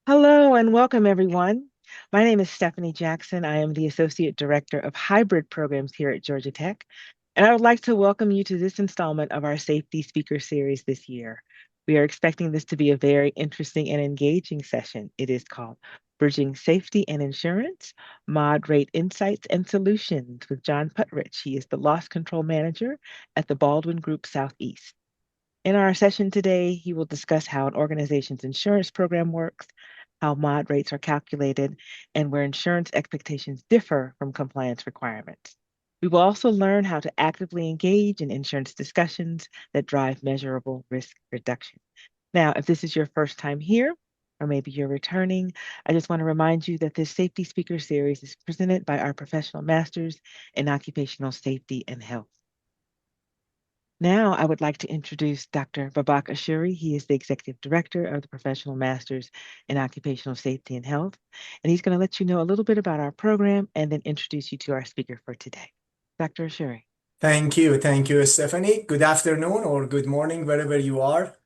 Hello and welcome, everyone. My name is Stephanie Jackson. I am the Associate Director of Hybrid Programs here at Georgia Tech, and I would like to welcome you to this installment of our Safety Speaker Series this year. We are expecting this to be a very interesting and engaging session. It is called Bridging Safety and Insurance, Mod Rate Insights and Solutions with John Putrich. He is the Loss Control Manager at the Baldwin Group Southeast. In our session today, he will discuss how an organization's insurance program works, how mod rates are calculated, and where insurance expectations differ from compliance requirements. We will also learn how to actively engage in insurance discussions that drive measurable risk reduction. Now, if this is your first time here, or maybe you're returning, I just want to remind you that this Safety Speaker Series is presented by our professional masters in occupational safety and health. Now, I would like to introduce Dr. Babak Ashuri. He is the Executive Director of the Professional Masters in Occupational Safety and Health, and he's going to let you know a little bit about our program and then introduce you to our speaker for today. Dr. Ashuri. Thank you. Thank you, Stephanie. Good afternoon or good morning, wherever you are.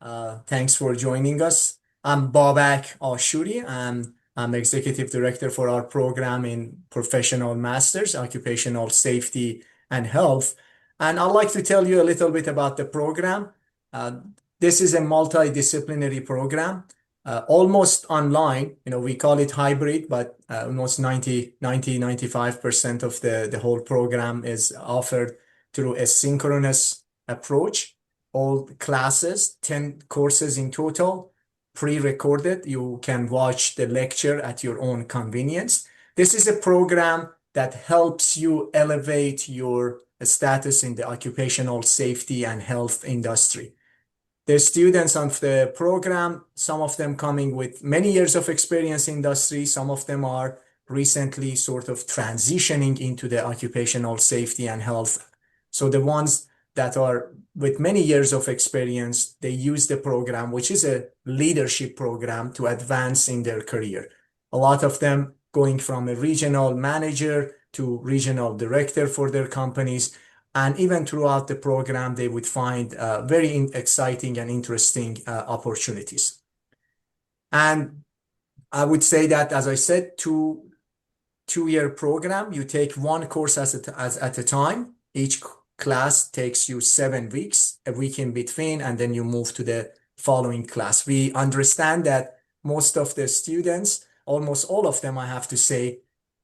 Thanks for joining us. I'm Babak Ashuri. I'm Executive Director for our program in Professional Masters, Occupational Safety and Health. And I'd like to tell you a little bit about the program. Uh, this is a multidisciplinary program, almost online. We call it hybrid, but almost 95% of the whole program is offered through a synchronous approach. All classes, 10 courses in total, pre-recorded. You can watch the lecture at your own convenience. This is a program that helps you elevate your status in the occupational safety and health industry. The students of the program, some of them coming with many years of experience in industry, some of them are recently sort of transitioning into the occupational safety and health. So the ones that are with many years of experience, they use the program, which is a leadership program to advance in their career. A lot of them going from a regional manager to regional director for their companies. And even throughout the program, they would find very exciting and interesting opportunities. And I would say that, as I said, two-year program, you take one course at a time. Each class takes you 7 weeks, a week in between, and then you move to the following class. We understand that most of the students, almost all of them, I have to say,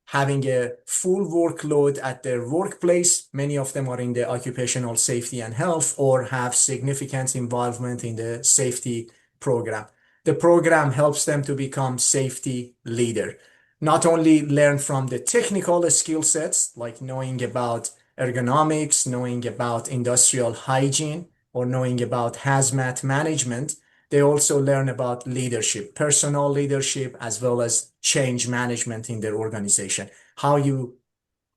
having a full workload at their workplace. Many of them are in the occupational safety and health or have significant involvement in the safety program. The program helps them to become safety leader. Not only learn from the technical skill sets, like knowing about ergonomics, knowing about industrial hygiene, or knowing about hazmat management, they also learn about leadership, personal leadership, as well as change management in their organization. How you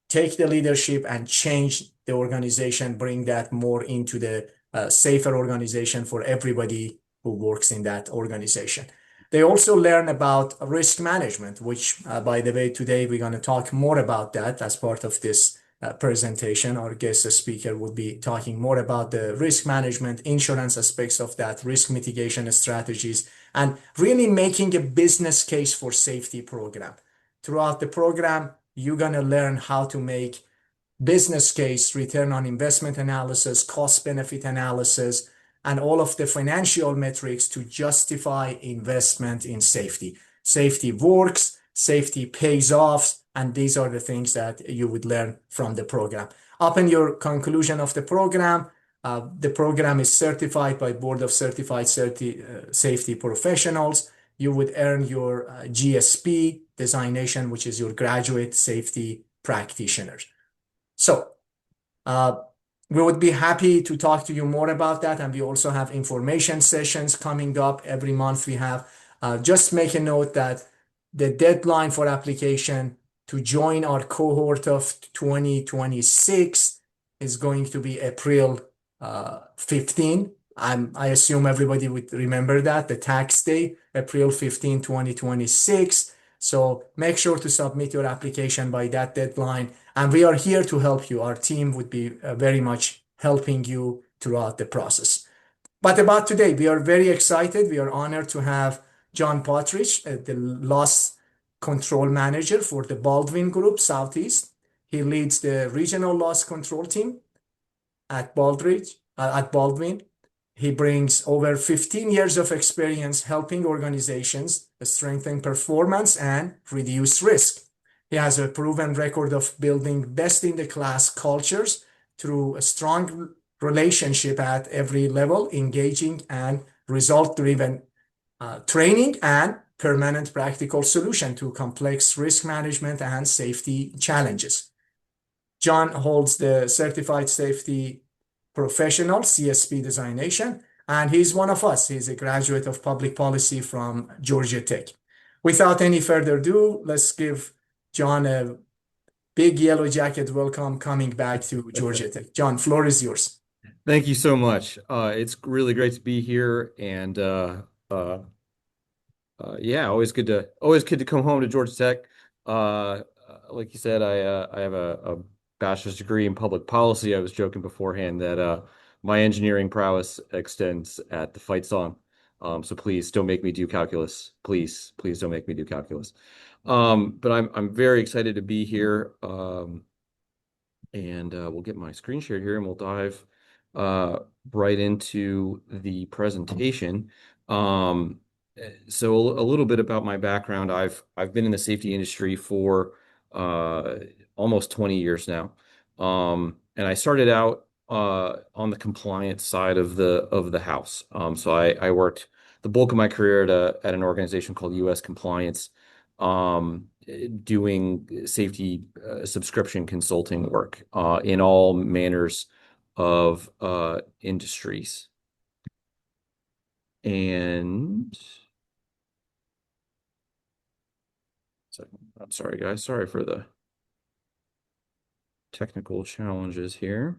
take the leadership and change the organization, bring that more into the safer organization for everybody who works in that organization. They also learn about risk management, which, by the way, today we're going to talk more about that as part of this presentation. Our guest speaker would be talking more about the risk management, insurance aspects of that, risk mitigation strategies, and really making a business case for safety program. Throughout the program, you're going to learn how to make business case, return on investment analysis, cost benefit analysis, and all of the financial metrics to justify investment in safety. Safety works, safety pays off, and these are the things that you would learn from the program. Upon your conclusion of the program is certified by Board of Certified Safety Professionals. You would earn your GSP designation, which is your Graduate Safety Practitioner. So we would be happy to talk to you more about that. And we also have information sessions coming up every month. We have just make a note that the deadline for application to join our cohort of 2026 is going to be April 15. I assume everybody would remember that, the tax day, April 15, 2026. So make sure to submit your application by that deadline. And we are here to help you. Our team would be very much helping you throughout the process. But about today, we are very excited. We are honored to have John Putrich, the loss control manager for the Baldwin Group Southeast. He leads the regional loss control team at Baldwin. He brings over 15 years of experience helping organizations strengthen performance and reduce risk. He has a proven record of building best-in-the-class cultures through a strong relationship at every level, engaging and result-driven training and permanent practical solution to complex risk management and safety challenges. John holds the Certified Safety Professional CSP designation, and he's one of us. He's a graduate of public policy from Georgia Tech. Without any further ado, let's give John a big yellow jacket welcome coming back to Georgia Tech. John, floor is yours. Thank you so much. It's really great to be here, and yeah, always good to come home to Georgia Tech. Like you said, I have a bachelor's degree in public policy. I was joking beforehand that my engineering prowess extends at the fight song. So please don't make me do calculus. Please don't make me do calculus. But I'm very excited to be here. And we'll get my screen shared here, and we'll dive right into the presentation. So a little bit about my background. I've been in the safety industry for almost 20 years now, and I started out on the compliance side of the house. So I worked the bulk of my career at an organization called U.S. Compliance, doing safety subscription consulting work in all manners of industries. And I'm sorry, guys. Sorry for the technical challenges here.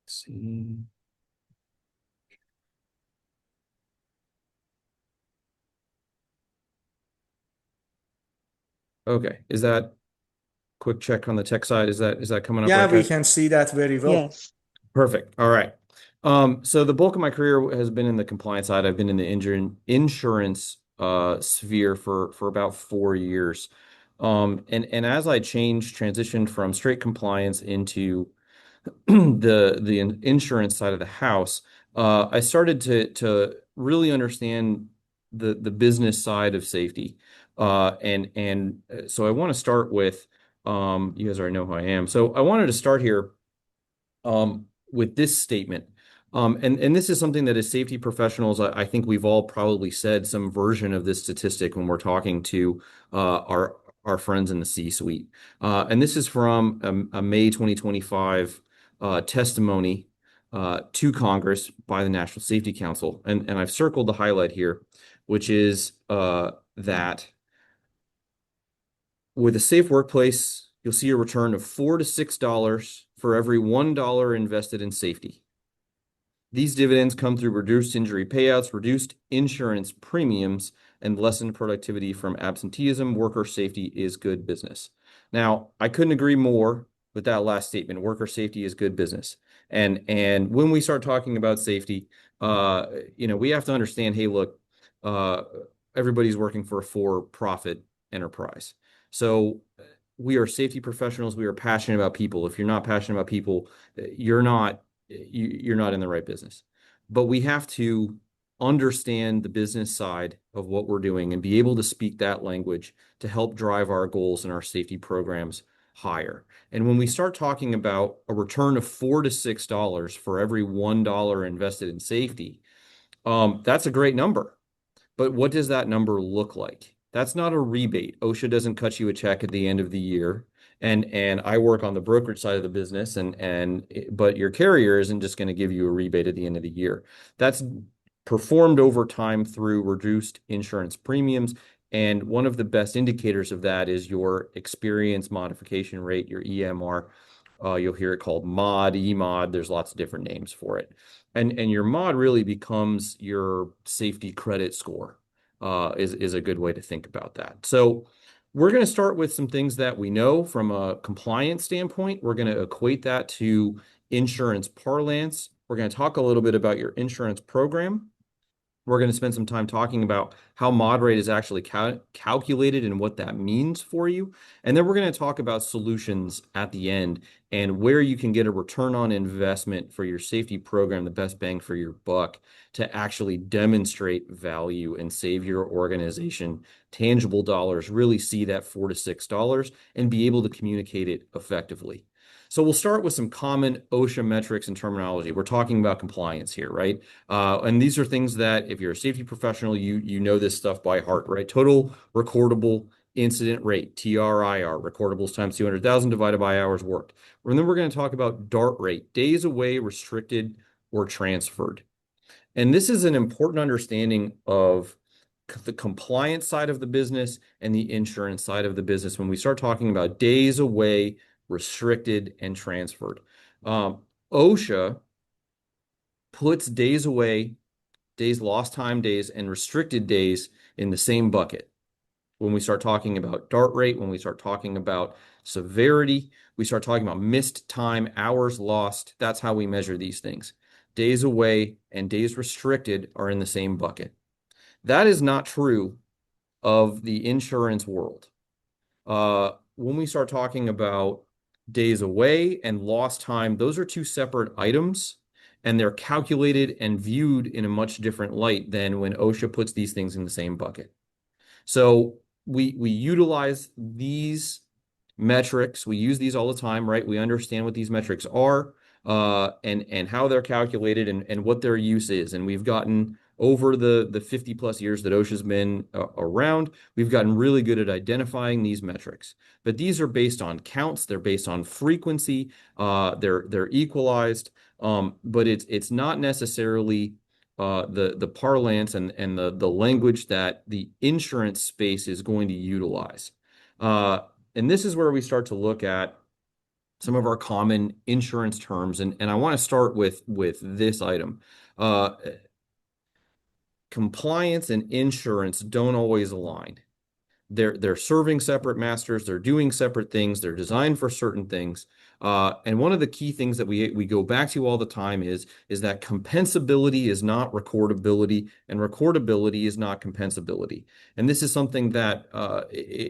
Let's see. Okay, is that quick check on the tech side? Is that coming up Yeah, right, we guys? can see that very well. Yes. Perfect. All right. So the bulk of my career has been in the compliance side. I've been in the insurance sphere for about 4 years. And as I transitioned from straight compliance into the insurance side of the house, I started to really understand the business side of safety. So I want to start with you guys already know who I am. So I wanted to start here with this statement. And this is something that as safety professionals, I think we've all probably said some version of this statistic when we're talking to our friends in the C-suite. And this is from a May 2025 testimony to Congress by the National Safety Council. And I've circled the highlight here, which is that with a safe workplace, you'll see a return of $4 to $6 for every $1 invested in safety. These dividends come through reduced injury payouts, reduced insurance premiums, and lessened productivity from absenteeism. Worker safety is good business. Now, I couldn't agree more with that last statement. Worker safety is good business. And when we start talking about safety, we have to understand, hey, look, everybody's working for a for-profit enterprise. So we are safety professionals. We are passionate about people. If you're not passionate about people, you're not in the right business. But we have to understand the business side of what we're doing and be able to speak that language to help drive our goals and our safety programs higher. And when we start talking about a return of $4 to $6 for every $1 invested in safety, that's a great number. But what does that number look like? That's not a rebate. OSHA doesn't cut you a check at the end of the year. And I work on the brokerage side of the business, but your carrier isn't just going to give you a rebate at the end of the year. That's performed over time through reduced insurance premiums. And one of the best indicators of that is your experience modification rate, your EMR. You'll hear it called MOD, EMOD. There's lots of different names for it. And your MOD really becomes your safety credit score, is a good way to think about that. So we're going to start with some things that we know from a compliance standpoint. We're going to equate that to insurance parlance. We're going to talk a little bit about your insurance program. We're going to spend some time talking about how mod rate is actually calculated and what that means for you. And then we're going to talk about solutions at the end and where you can get a return on investment for your safety program, the best bang for your buck, to actually demonstrate value and save your organization tangible dollars, really see that $4 to $6 and be able to communicate it effectively. So we'll start with some common OSHA metrics and terminology. We're talking about compliance here, right? And these are things that if you're a safety professional, you know this stuff by heart, right? Total recordable incident rate, TRIR, recordables times 200,000 divided by hours worked. And then we're going to talk about DART rate, days away, restricted, or transferred. And this is an important understanding of the compliance side of the business and the insurance side of the business when we start talking about days away, restricted, and transferred. OSHA puts days away, days lost time days, and restricted days in the same bucket. When we start talking about DART rate, when we start talking about severity, we start talking about missed time, hours lost. That's how we measure these things. Days away and days restricted are in the same bucket. That is not true of the insurance world. When we start talking about days away and lost time, those are two separate items, and they're calculated and viewed in a much different light than when OSHA puts these things in the same bucket. So we utilize these metrics. We use these all the time, right? We understand what these metrics are, and how they're calculated and what their use is. And we've gotten over the 50 plus years that OSHA's been around, we've gotten really good at identifying these metrics. But these are based on counts, they're based on frequency, they're equalized, but it's not necessarily the parlance and the language that the insurance space is going to utilize. And this is where we start to look at some of our common insurance terms. And I want to start with this item. Compliance and insurance don't always align. They're serving separate masters. They're doing separate things. They're designed for certain things. And one of the key things that we go back to all the time is that compensability is not recordability, and recordability is not compensability. And this is something that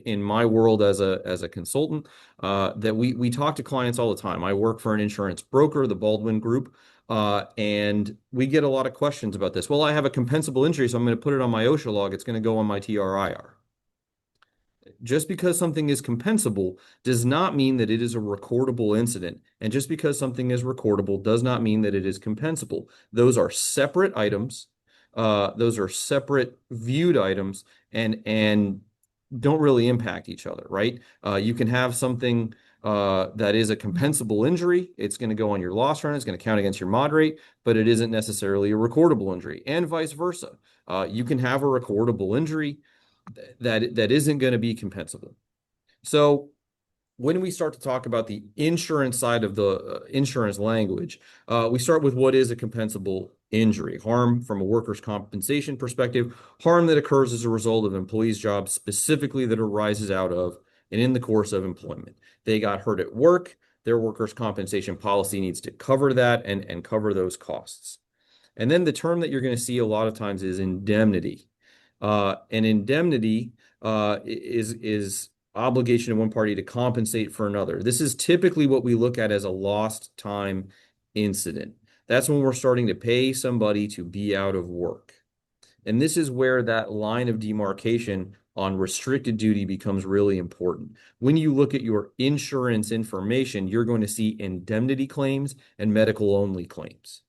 in my world as a consultant that we talk to clients all the time. I work for an insurance broker, the Baldwin Group. And we get a lot of questions about this. Well, I have a compensable injury, so I'm going to put it on my OSHA log. It's going to go on my TRIR. Just because something is compensable does not mean that it is a recordable incident. And just because something is recordable does not mean that it is compensable. Those are separate items. Those are separate viewed items and don't really impact each other, right? You can have something that is a compensable injury. It's going to go on your loss run. It's going to count against your mod rate, but it isn't necessarily a recordable injury, and vice versa. You can have a recordable injury that isn't going to be compensable. So when we start to talk about the insurance side of the insurance language, we start with what is a compensable injury. Harm from a workers' compensation perspective, harm that occurs as a result of employee's job, specifically that arises out of and in the course of employment. They got hurt at work. Their workers' compensation policy needs to cover that and cover those costs. And then the term that you're going to see a lot of times is indemnity. An indemnity is obligation of one party to compensate for another. This is typically what we look at as a lost time incident. That's when we're starting to pay somebody to be out of work. And this is where that line of demarcation on restricted duty becomes really important. When you look at your insurance information, you're going to see indemnity claims and medical only claims,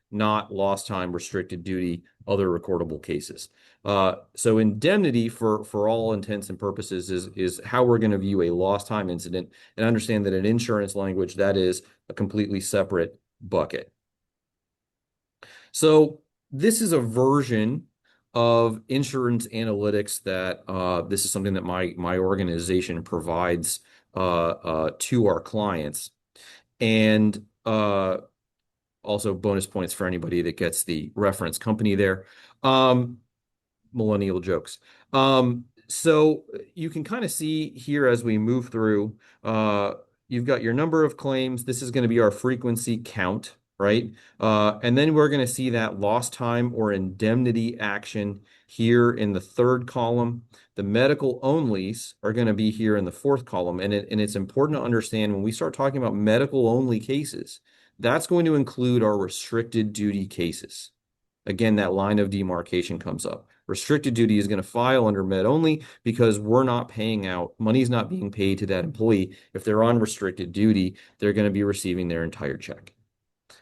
not lost time, restricted duty, other recordable cases. So indemnity, for all intents and purposes, is how we're going to view a lost time incident, and understand that in insurance language, that is a completely separate bucket. So this is a version of insurance analytics that this is something that my organization provides to our clients. And also bonus points for anybody that gets the reference company there. Millennial jokes. So you can kind of see here as we move through, you've got your number of claims. This is going to be our frequency count, right? And then we're going to see that lost time or indemnity action here in the third column. The medical onlys are going to be here in the fourth column. And it's important to understand when we start talking about medical only cases, that's going to include our restricted duty cases. Again, that line of demarcation comes up. Restricted duty is going to file under med only because we're not paying out, money's not being paid to that employee. If they're on restricted duty, they're going to be receiving their entire check.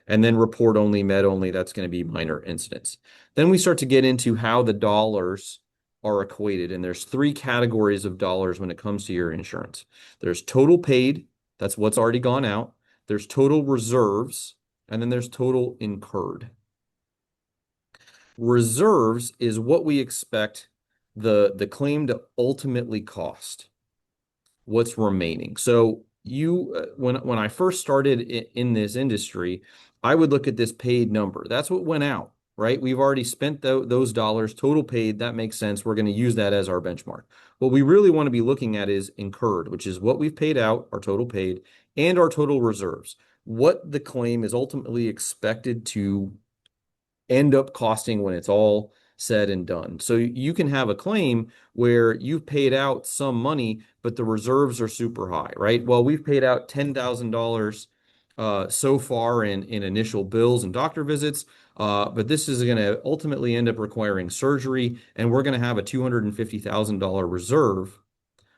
And then report only, med only, that's going to be minor incidents. Then we start to get into how the dollars are equated. And there's three categories of dollars when it comes to your insurance. There's total paid, that's what's already gone out. There's total reserves, and then there's total incurred. Reserves is what we expect the claim to ultimately cost, what's remaining. So when I first started in this industry, I would look at this paid number. That's what went out, right? We've already spent those dollars, total paid. That makes sense. We're going to use that as our benchmark. What we really want to be looking at is incurred, which is what we've paid out, our total paid, and our total reserves. What the claim is ultimately expected to end up costing when it's all said and done. So you can have a claim where you've paid out some money, but the reserves are super high, right? Well, we've paid out $10,000 so far in initial bills and doctor visits, but this is going to ultimately end up requiring surgery, and we're going to have a $250,000 reserve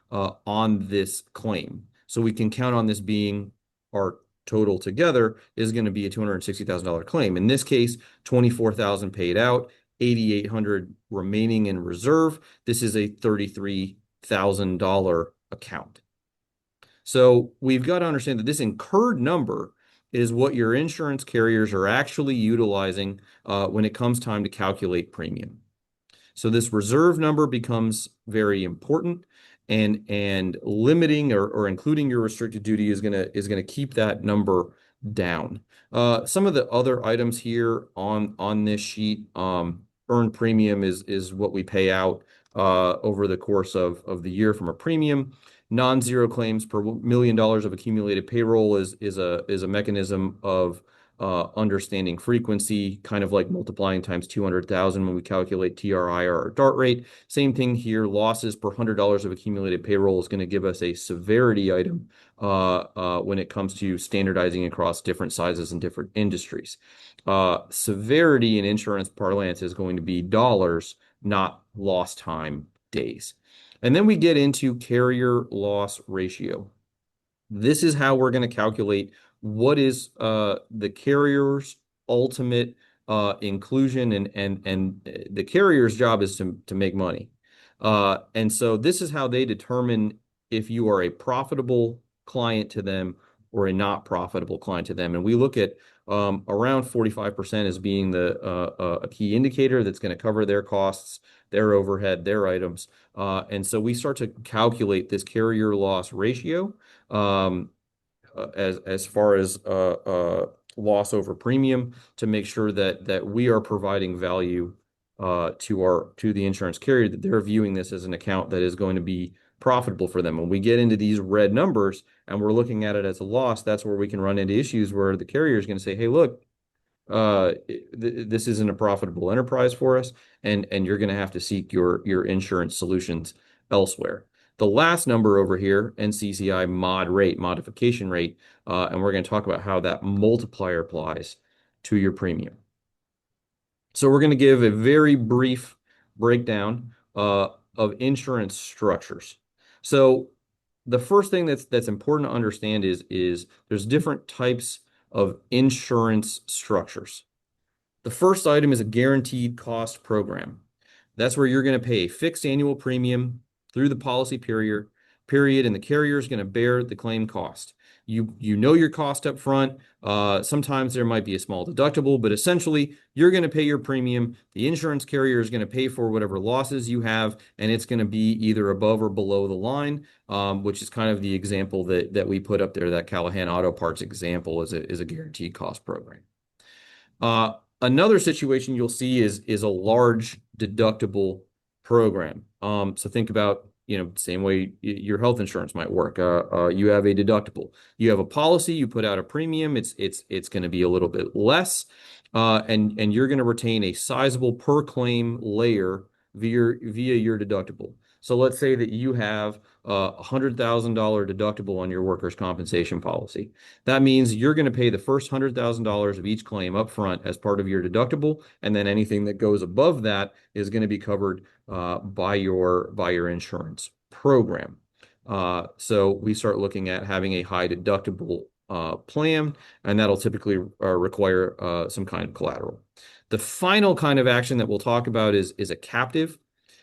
on this claim. So we can count on this being our total together is going to be a $260,000 claim. In this case, 24,000 paid out, 8,800 remaining in reserve. This is a $33,000 account. So we've got to understand that this incurred number is what your insurance carriers are actually utilizing when it comes time to calculate premium. So this reserve number becomes very important, and limiting or including your restricted duty is gonna keep that number down. Some of the other items here on this sheet, earned premium is what we pay out over the course of the year from a premium. Non-zero claims per $1 million of accumulated payroll is a mechanism of understanding frequency, kind of like multiplying times 200,000 when we calculate TRI or our DART rate. Same thing here, losses per $100 of accumulated payroll is going to give us a severity item when it comes to standardizing across different sizes and different industries. Severity in insurance parlance is going to be dollars, not lost time days. And then we get into carrier loss ratio. This is how we're going to calculate what is the carrier's ultimate inclusion, and the carrier's job is to make money. And so this is how they determine if you are a profitable client to them or a not profitable client to them. And we look at around 45% as being a key indicator that's going to cover their costs, their overhead, their items. And so we start to calculate this carrier loss ratio as far as loss over premium to make sure that we are providing value to the insurance carrier, that they're viewing this as an account that is going to be profitable for them. When we get into these red numbers and we're looking at it as a loss, that's where we can run into issues where the carrier is going to say, hey, look, this isn't a profitable enterprise for us, and you're going to have to seek your insurance solutions elsewhere. The last number over here, NCCI mod rate, modification rate, and we're going to talk about how that multiplier applies to your premium. So we're going to give a very brief breakdown of insurance structures. So the first thing that's important to understand is there's different types of insurance structures. The first item is a guaranteed cost program. That's where you're going to pay a fixed annual premium through the policy period, and the carrier is going to bear the claim cost. You know your cost up front. Sometimes there might be a small deductible, but essentially you're going to pay your premium. The insurance carrier is going to pay for whatever losses you have, and it's going to be either above or below the line, which is kind of the example that we put up there. That Callahan Auto Parts example is a guaranteed cost program. Another situation you'll see is a large deductible program. So think about same way your health insurance might work. You have a deductible. You have a policy. You put out a premium. It's going to be a little bit less, and you're going to retain a sizable per claim layer via your deductible. So let's say that you have a $100,000 deductible on your workers' compensation policy. That means you're going to pay the first $100,000 of each claim up front as part of your deductible, and then anything that goes above that is going to be covered by your insurance program. So we start looking at having a high deductible plan, and that'll typically require some kind of collateral. The final kind of action that we'll talk about is a captive.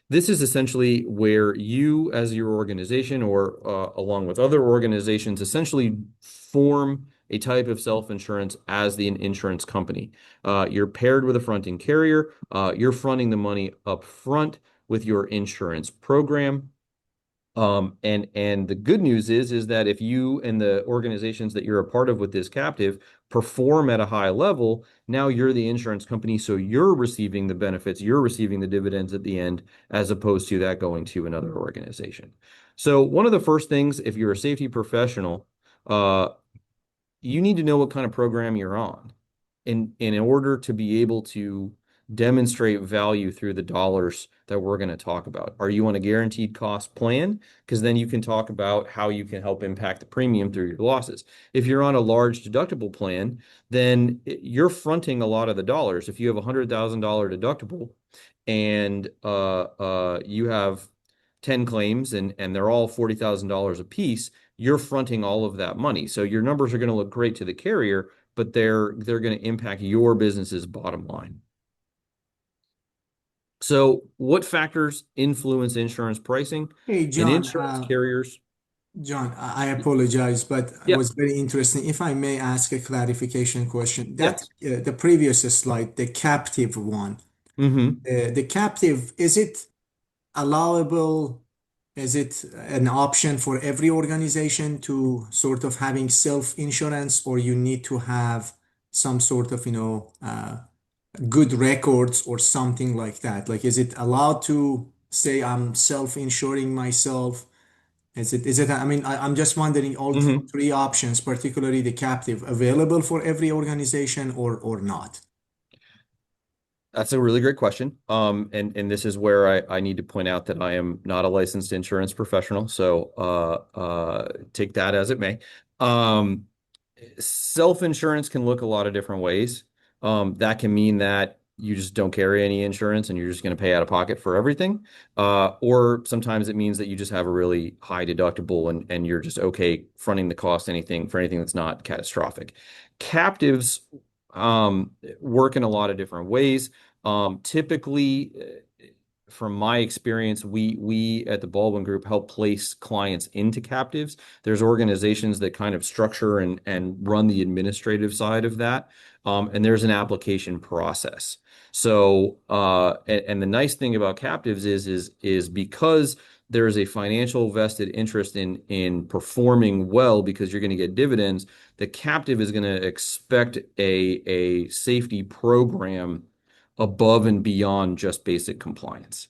This is essentially where you, as your organization, or along with other organizations, essentially form a type of self-insurance as the insurance company. You're paired with a fronting carrier. You're fronting the money up front with your insurance program. And the good news is that if you and the organizations that you're a part of with this captive perform at a high level, now you're the insurance company, so you're receiving the benefits, you're receiving the dividends at the end, as opposed to that going to another organization. So one of the first things, if you're a safety professional, you need to know what kind of program you're on in order to be able to demonstrate value through the dollars that we're going to talk about. Are you on a guaranteed cost plan? Because then you can talk about how you can help impact the premium through your losses. If you're on a large deductible plan, then you're fronting a lot of the dollars. If you have a $100,000 deductible and you have 10 claims and they're all $40,000 a piece, you're fronting all of that money. So your numbers are going to look great to the carrier, but they're going to impact your business's bottom line. So what factors influence insurance pricing? Hey, And John, insurance carriers? John, I apologize, but it Yeah, was very interesting. If I may ask a clarification question, that yes. the previous slide, the captive one, Mm-hmm. the captive, is it allowable? Is it an option for every organization to sort of having self-insurance, or you need to have some sort of, good records or something like that? Like, is it allowed to say I'm self-insuring myself? I mean, I'm just wondering all Mm-hmm. three options, particularly the captive, available for every organization or not? That's a really great question. And this is where I need to point out that I am not a licensed insurance professional, so take that as it may. Um, Self-insurance can look a lot of different ways. That can mean that you just don't carry any insurance and you're just going to pay out of pocket for everything. Or sometimes it means that you just have a really high deductible and you're just okay fronting the cost for anything that's not catastrophic. Captives work in a lot of different ways. Typically, from my experience, we at the Baldwin Group help place clients into captives. There's organizations that kind of structure and run the administrative side of that, and there's an application process. So, and the nice thing about captives is because there is a financial vested interest in performing well because you're going to get dividends. The captive is going to expect a safety program above and beyond just basic compliance.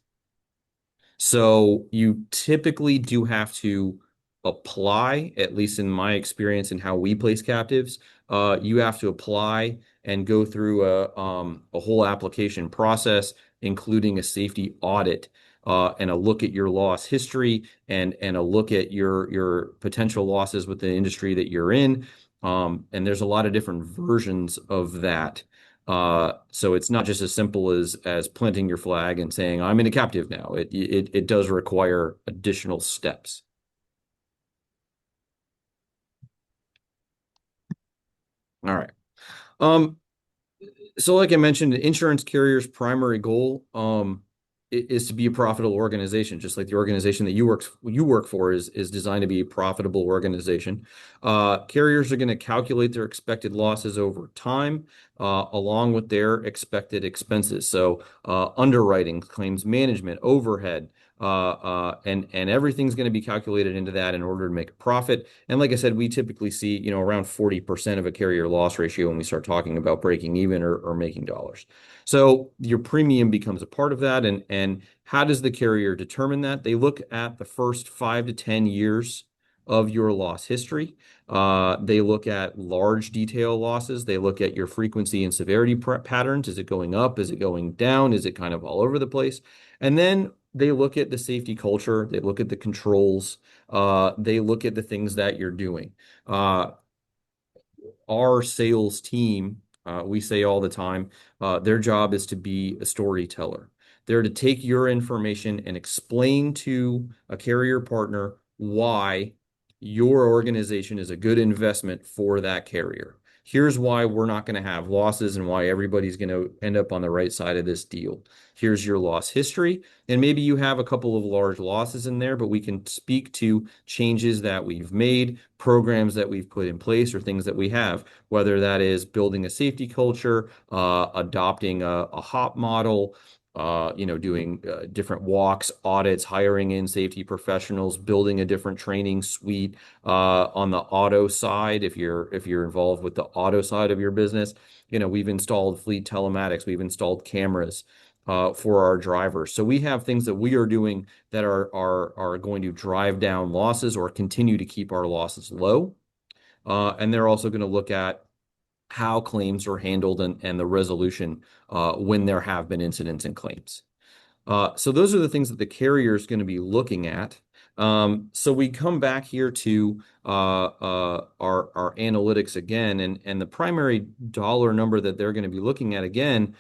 So you typically do have to apply, at least in my experience and how we place captives, you have to apply and go through a whole application process, including a safety audit, and a look at your loss history and a look at your potential losses with the industry that you're in. And there's a lot of different versions of that. So it's not just as simple as planting your flag and saying, I'm in a captive now. It does require additional steps. All right. Um, so like I mentioned, the insurance carrier's primary goal is to be a profitable organization, just like the organization that you work for is designed to be a profitable organization. Carriers are going to calculate their expected losses over time. along with their expected expenses. So underwriting, claims management, overhead, and everything's going to be calculated into that in order to make a profit. And like I said, we typically see, around 40% of a carrier loss ratio when we start talking about breaking even or making dollars. So your premium becomes a part of that. And how does the carrier determine that? They look at the first 5 to 10 years of your loss history. They look at large detail losses. They look at your frequency and severity patterns. Is it going up? Is it going down? Is it kind of all over the place? And then they look at the safety culture. They look at the controls. They look at the things that you're doing. Our sales team, we say all the time, their job is to be a storyteller. They're to take your information and explain to a carrier partner why your organization is a good investment for that carrier. Here's why we're not going to have losses and why everybody's going to end up on the right side of this deal. Here's your loss history. And maybe you have a couple of large losses in there, but we can speak to changes that we've made, programs that we've put in place, or things that we have, whether that is building a safety culture, adopting a HOP model, doing different walks, audits, hiring in safety professionals, building a different training suite on the auto side. If you're involved with the auto side of your business, we've installed fleet telematics, we've installed cameras for our drivers. So we have things that we are doing that are going to drive down losses or continue to keep our losses low. And they're also going to look at how claims are handled and the resolution when there have been incidents and claims. So those are the things that the carrier is going to be looking at. So we come back here to our analytics again, and the primary dollar number that they're going to be looking at again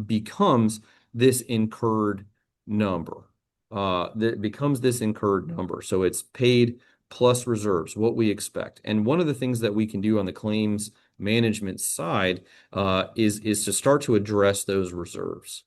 becomes this incurred number. That becomes this incurred number. So it's paid plus reserves, what we expect. And one of the things that we can do on the claims management side is to start to address those reserves.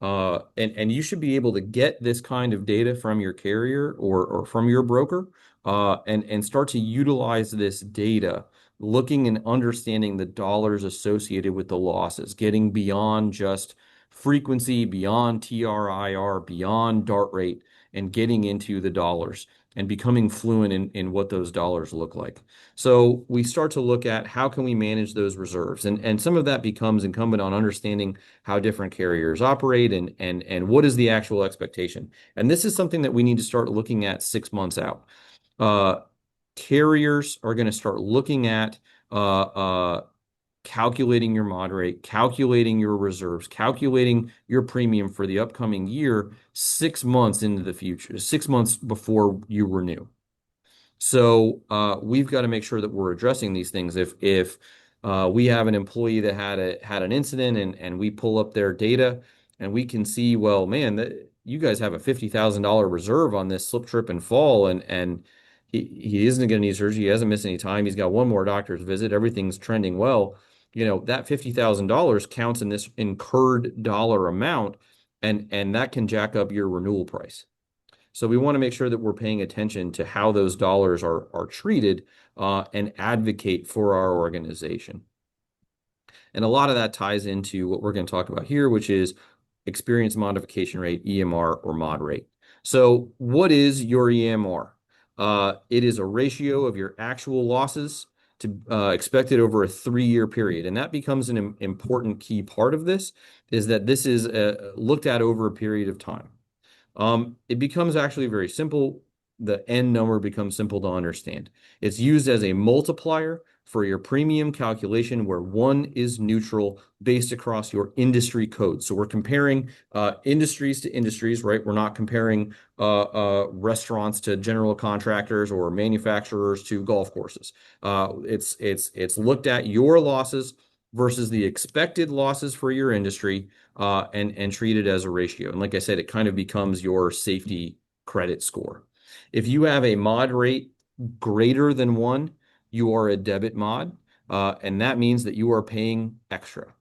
And you should be able to get this kind of data from your carrier or from your broker and start to utilize this data, looking and understanding the dollars associated with the losses, getting beyond just frequency, beyond TRIR, beyond DART rate, and getting into the dollars and becoming fluent in what those dollars look like. So we start to look at how can we manage those reserves. And some of that becomes incumbent on understanding how different carriers operate and what is the actual expectation. And this is something that we need to start looking at 6 months out. Carriers are going to start looking at calculating your mod rate, calculating your reserves, calculating your premium for the upcoming year 6 months into the future, 6 months before you renew. So we've got to make sure that we're addressing these things. If we have an employee that had an incident and we pull up their data and we can see, well, man, you guys have a $50,000 reserve on this slip, trip, and fall, and he isn't going to need surgery. He hasn't missed any time. He's got one more doctor's visit. Everything's trending well. That $50,000 counts in this incurred dollar amount, and that can jack up your renewal price. So we want to make sure that we're paying attention to how those dollars are treated and advocate for our organization. And a lot of that ties into what we're going to talk about here, which is experience modification rate, EMR, or mod rate. So what is your EMR? It is a ratio of your actual losses to expected over a 3-year period. And that becomes an important key part of this, is that this is looked at over a period of time. It becomes actually very simple. The end number becomes simple to understand. It's used as a multiplier for your premium calculation, where 1 is neutral based across your industry code. So we're comparing industries to industries, right? We're not comparing restaurants to general contractors or manufacturers to golf courses. It's looked at your losses versus the expected losses for your industry and treated as a ratio. And like I said, it kind of becomes your safety credit score. If you have a mod rate greater than 1, you are a debit mod, and that means that you are paying extra.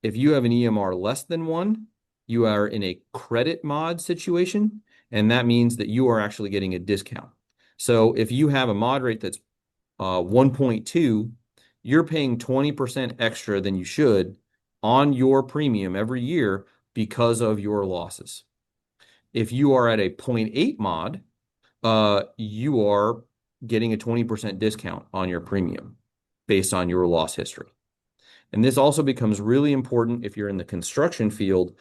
If you have an EMR less than 1, you are in a credit mod situation, and that means that you are actually getting a discount. So if you have a mod rate that's 1.2, you're paying 20% extra than you should on your premium every year because of your losses. If you are at a 0.8 mod, you are getting a 20% discount on your premium based on your loss history. And this also becomes really important if you're in the construction field,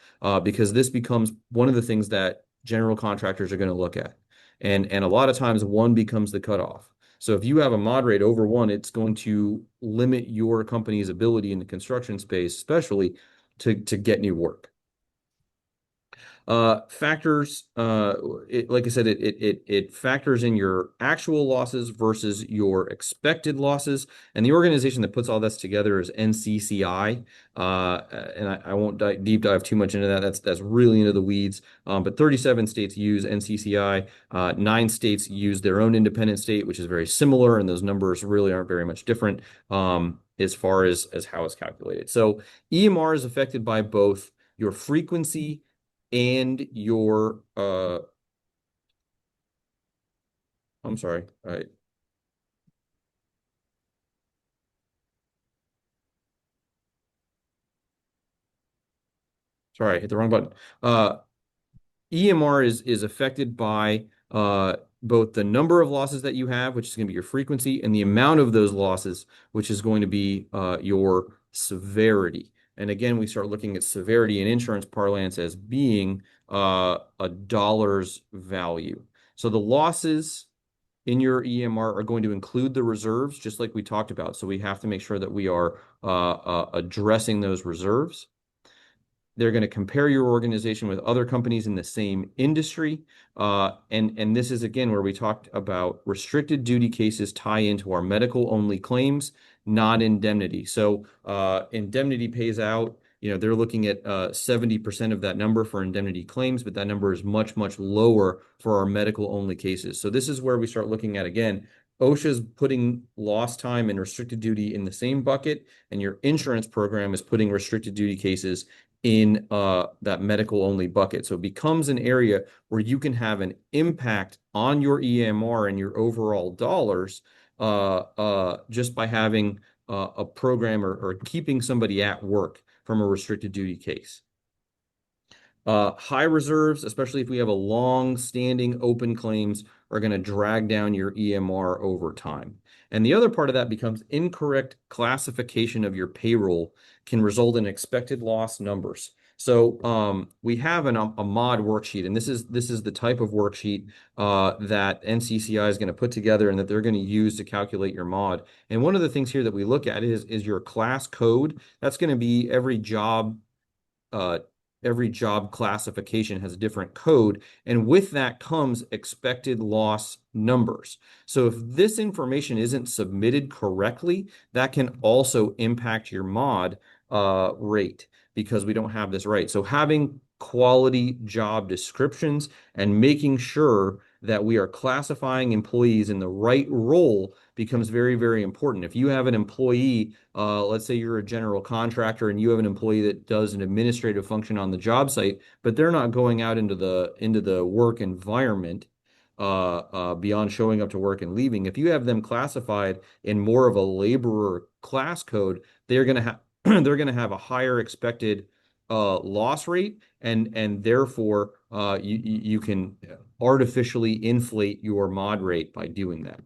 because this becomes one of the things that general contractors are going to look at. And a lot of times one becomes the cutoff. So if you have a mod rate over one, it's going to limit your company's ability in the construction space, especially to get new work. Factors, like I said, it factors in your actual losses versus your expected losses. And the organization that puts all this together is NCCI. And I won't deep dive too much into that. That's really into the weeds. But 37 states use NCCI. 9 states use their own independent state, which is very similar, and those numbers really aren't very much different as far as how it's calculated. So EMR is affected by both your frequency and your I'm sorry. Sorry, I hit the wrong button. EMR is affected by both the number of losses that you have, which is going to be your frequency, and the amount of those losses, which is going to be your severity. And again, we start looking at severity in insurance parlance as being a dollar's value. So the losses in your EMR are going to include the reserves, just like we talked about. So we have to make sure that we are addressing those reserves. They're going to compare your organization with other companies in the same industry. And this is, again, where we talked about restricted duty cases tie into our medical only claims, not indemnity. So indemnity pays out, they're looking at 70% of that number for indemnity claims, but that number is much, much lower for our medical only cases. So this is where we start looking at, again, OSHA's putting lost time and restricted duty in the same bucket, and your insurance program is putting restricted duty cases in that medical only bucket. So it becomes an area where you can have an impact on your EMR and your overall dollars just by having a program or keeping somebody at work from a restricted duty case. High reserves, especially if we have a long-standing open claims, are going to drag down your EMR over time. And the other part of that becomes incorrect classification of your payroll can result in expected loss numbers. So we have a mod worksheet, and this is the type of worksheet that NCCI is going to put together and that they're going to use to calculate your mod. And one of the things here that we look at is your class code. That's going to be every job classification has a different code, and with that comes expected loss numbers. So if this information isn't submitted correctly, that can also impact your mod rate because we don't have this right. So having quality job descriptions and making sure that we are classifying employees in the right role becomes very, very important. If you have an employee, let's say you're a general contractor and you have an employee that does an administrative function on the job site, but they're not going out into the work environment beyond showing up to work and leaving. If you have them classified in more of a laborer class code, they're going to have they're going to have a higher expected loss rate, and therefore you can artificially inflate your mod rate by doing that.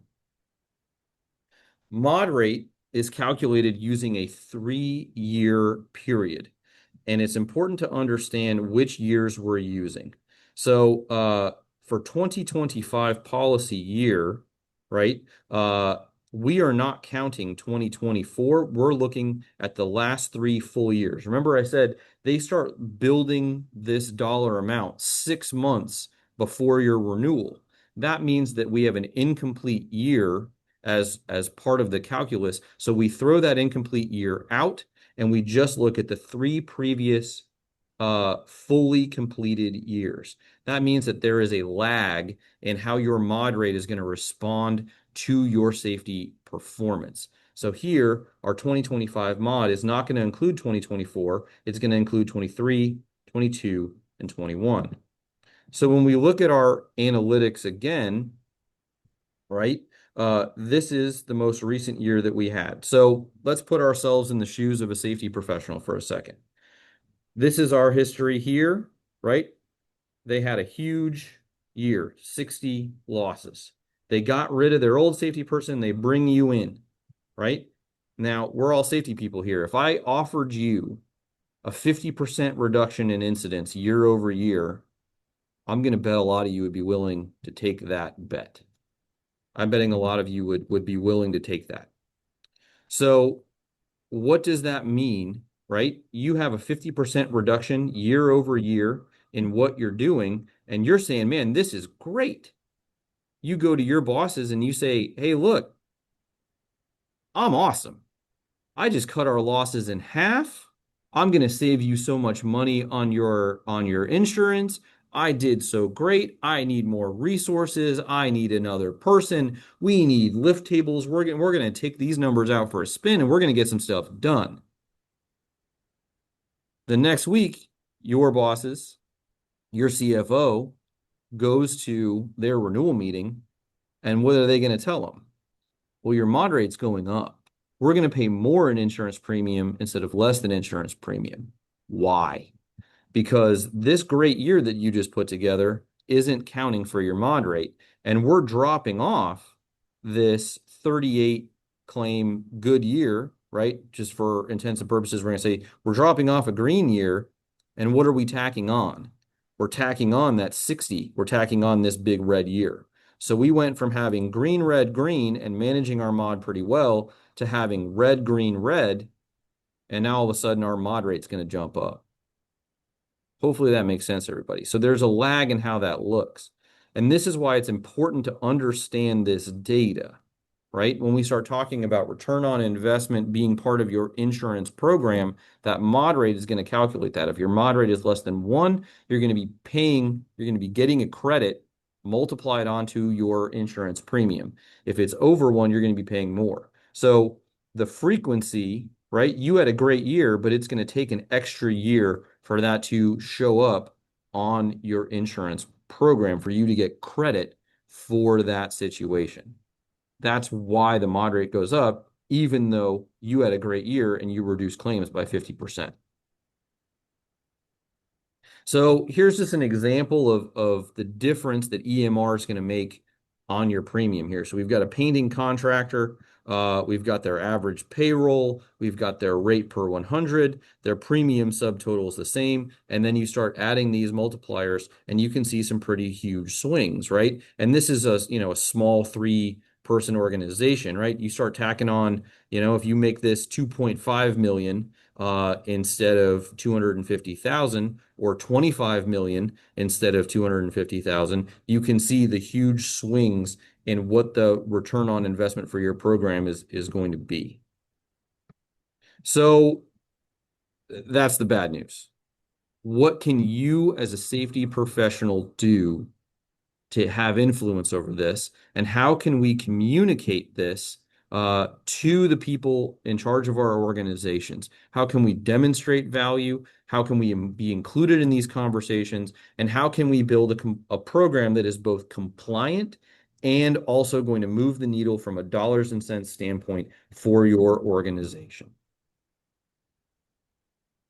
Mod rate is calculated using a 3-year period, and it's important to understand which years we're using. So for 2025 policy year, right, we are not counting 2024. We're looking at the last 3 full years. Remember, I said they start building this dollar amount 6 months before your renewal. That means that we have an incomplete year as part of the calculus. So we throw that incomplete year out and we just look at the 3 previous fully completed years. That means that there is a lag in how your mod rate is going to respond to your safety performance. So here, our 2025 mod is not going to include 2024. It's going to include 23, 22, and 21. So when we look at our analytics again, right, This is the most recent year that we had. So let's put ourselves in the shoes of a safety professional for a second. This is our history here, right? They had a huge year, 60 losses. They got rid of their old safety person, they bring you in, right? Now, we're all safety people here. If I offered you a 50% reduction in incidents year over year, I'm going to bet a lot of you would be willing to take that bet. I'm betting a lot of you would be willing to take that. So what does that mean, right? You have a 50% reduction year over year in what you're doing, and you're saying, man, this is great. You go to your bosses and you say, hey, look, I'm awesome. I just cut our losses in half. I'm going to save you so much money on your insurance. I did so great. I need more resources. I need another person. We need lift tables. We're going to take these numbers out for a spin and we're going to get some stuff done. The next week, your bosses, your CFO goes to their renewal meeting, and what are they going to tell them? Well, your mod rate's going up. We're going to pay more in insurance premium instead of less than insurance premium. Why? Because this great year that you just put together isn't counting for your mod rate. And we're dropping off this 38 claim good year, right? Just for intents and purposes, we're going to say we're dropping off a green year. And what are we tacking on? We're tacking on that 60. We're tacking on this big red year. So we went from having green, red, green and managing our mod pretty well to having red, green, red. And now all of a sudden our mod rate's going to jump up. Hopefully that makes sense, everybody. So there's a lag in how that looks. And this is why it's important to understand this data, right? When we start talking about return on investment being part of your insurance program, that mod rate is going to calculate that. If your mod rate is less than 1, you're going to be getting a credit multiplied onto your insurance premium. If it's over 1, you're going to be paying more. So the frequency, right? You had a great year, but it's going to take an extra year for that to show up on your insurance program for you to get credit for that situation. That's why the mod rate goes up, even though you had a great year and you reduced claims by 50%. So here's just an example of the difference that EMR is going to make on your premium here. So we've got a painting contractor. We've got their average payroll. We've got their rate per 100. Their premium subtotal is the same. And then you start adding these multipliers and you can see some pretty huge swings, right? And this is a small 3-person organization, right? You start tacking on, if you make this 2.5 million instead of 250,000 or 25 million instead of 250,000, you can see the huge swings in what the return on investment for your program is going to be. So that's the bad news. What can you as a safety professional do to have influence over this? And how can we communicate this to the people in charge of our organizations? How can we demonstrate value? How can we be included in these conversations? And how can we build a program that is both compliant and also going to move the needle from a dollars and cents standpoint for your organization?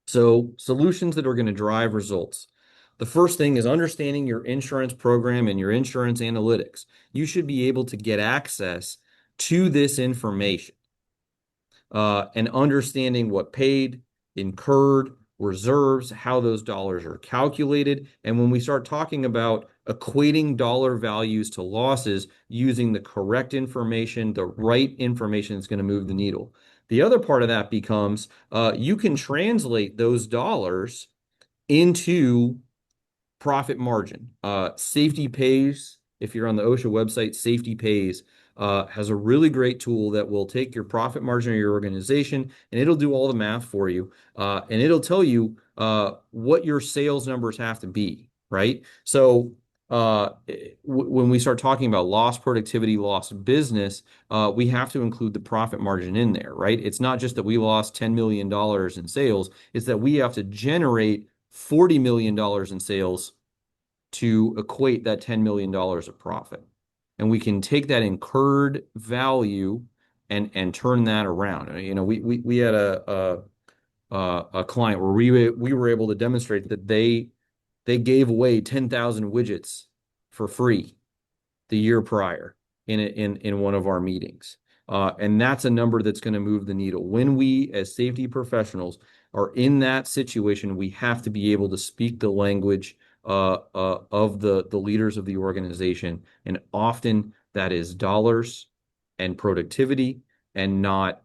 So solutions that are going to drive results. The first thing is understanding your insurance program and your insurance analytics. You should be able to get access to this information and understanding what paid, incurred, reserves, how those dollars are calculated. And when we start talking about equating dollar values to losses using the correct information, the right information is going to move the needle. The other part of that becomes you can translate those dollars into profit margin. Safety Pays, if you're on the OSHA website, Safety Pays has a really great tool that will take your profit margin of your organization and it'll do all the math for you. And it'll tell you what your sales numbers have to be, right? So when we start talking about lost productivity, lost business, we have to include the profit margin in there, right? It's not just that we lost $10 million in sales, it's that we have to generate $40 million in sales to equate that $10 million of profit. and we can take that incurred value and turn that around. We had a client where we were able to demonstrate that they gave away 10,000 widgets for free the year prior in one of our meetings. And that's a number that's going to move the needle. When we, as safety professionals, are in that situation, we have to be able to speak the language of the leaders of the organization. And often that is dollars and productivity and not